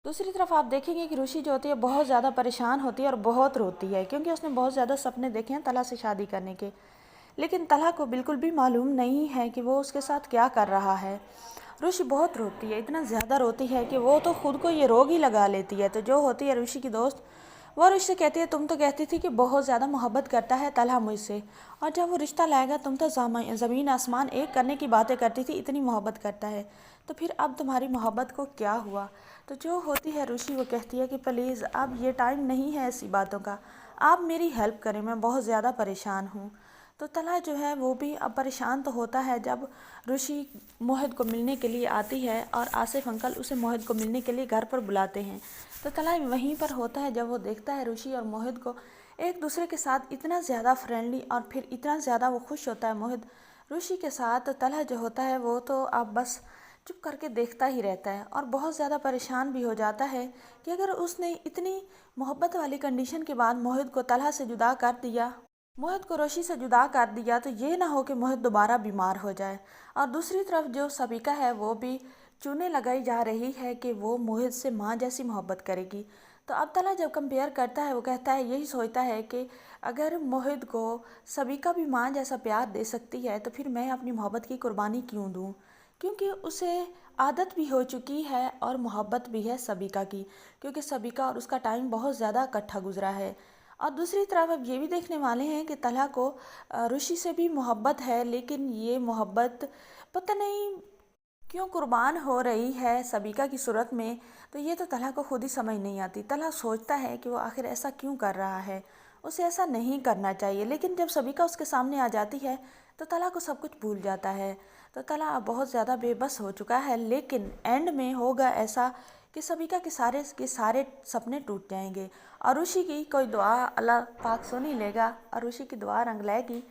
दूसरी तरफ आप देखेंगे कि रुचि जो होती है बहुत ज़्यादा परेशान होती है और बहुत रोती है, क्योंकि उसने बहुत ज़्यादा सपने देखे हैं तला से शादी करने के। लेकिन तला को बिल्कुल भी मालूम नहीं है कि वो उसके साथ क्या कर रहा है। रुचि बहुत रोती है, इतना ज़्यादा रोती है कि वो तो खुद को ये रोग ही लगा लेती है। तो जो होती है रुचि की दोस्त, वो रुचि से कहती है, तुम तो कहती थी कि बहुत ज़्यादा मोहब्बत करता है तलहा मुझसे, और जब वो रिश्ता लाएगा तुम तो ज़मीन आसमान एक करने की बातें करती थी, इतनी मोहब्बत करता है, तो फिर अब तुम्हारी मोहब्बत को क्या हुआ। तो जो होती है रुचि, वो कहती है कि प्लीज़ अब ये टाइम नहीं है ऐसी बातों का, आप मेरी हेल्प करें, मैं बहुत ज़्यादा परेशान हूँ। तो तला जो है वो भी अब परेशान तो होता है जब ऋषि मोहित को मिलने के लिए आती है और आसिफ अंकल उसे मोहित को मिलने के लिए घर पर बुलाते हैं। तो तला वहीं पर होता है जब वो देखता है ऋषि और मोहित को एक दूसरे के साथ इतना ज़्यादा फ्रेंडली, और फिर इतना ज़्यादा वो खुश होता है मोहित ऋषि के साथ। तो तला जो होता है वो तो अब बस चुप करके देखता ही रहता है और बहुत ज़्यादा परेशान भी हो जाता है कि अगर उसने इतनी मोहब्बत वाली कंडीशन के बाद मोहित को तलहा से जुदा कर दिया, मोहित को रोशी से जुदा कर दिया, तो ये ना हो कि मोहित दोबारा बीमार हो जाए। और दूसरी तरफ जो सबिका है वो भी चूने लगाई जा रही है कि वो मोहित से माँ जैसी मोहब्बत करेगी। तो अब तला जब कंपेयर करता है, वो कहता है, यही सोचता है कि अगर मोहित को सबिका भी माँ जैसा प्यार दे सकती है तो फिर मैं अपनी मोहब्बत की कुर्बानी क्यों दूँ, क्योंकि उसे आदत भी हो चुकी है और मोहब्बत भी है सबिका की, क्योंकि सबिका और उसका टाइम बहुत ज़्यादा इकट्ठा गुजरा है। और दूसरी तरफ अब ये भी देखने वाले हैं कि तलहा को ऋषि से भी मोहब्बत है, लेकिन ये मोहब्बत पता नहीं क्यों कुर्बान हो रही है सबिका की सूरत में। तो ये तो तलहा को खुद ही समझ नहीं आती। तलहा सोचता है कि वो आखिर ऐसा क्यों कर रहा है, उसे ऐसा नहीं करना चाहिए, लेकिन जब सबिका उसके सामने आ जाती है तो तलहा को सब कुछ भूल जाता है। तो तलहा अब बहुत ज़्यादा बेबस हो चुका है, लेकिन एंड में होगा ऐसा कि सबिका के सारे सपने टूट जाएंगे और ऋषि की कोई दुआ अल्लाह पाक सुन ही लेगा और ऋषि की दुआ रंग लाएगी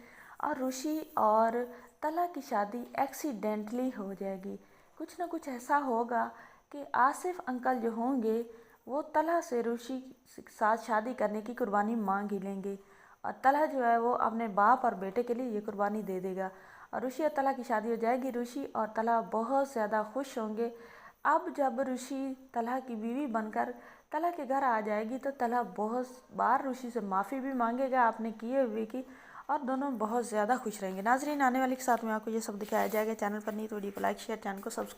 और ऋषि और तलहा की शादी एक्सीडेंटली हो जाएगी। कुछ ना कुछ ऐसा होगा कि आसिफ अंकल जो होंगे वो तलहा से ऋषि के साथ शादी करने की कुर्बानी मांग ही लेंगे, और तलहा जो है वो अपने बाप और बेटे के लिए ये कुर्बानी दे देगा और ऋषि और तलहा की शादी हो जाएगी। ऋषि और तलहा बहुत ज़्यादा खुश होंगे। अब जब ऋषि तलहा की बीवी बनकर तलहा के घर आ जाएगी तो तलहा बहुत बार ऋषि से माफ़ी भी मांगेगा आपने किए हुए की, और दोनों बहुत ज़्यादा खुश रहेंगे। नाजरीन, आने वाले के साथ में आपको ये सब दिखाया जाएगा। चैनल पर नहीं तो वीडियो को लाइक शेयर, चैनल को सब्सक्राइब।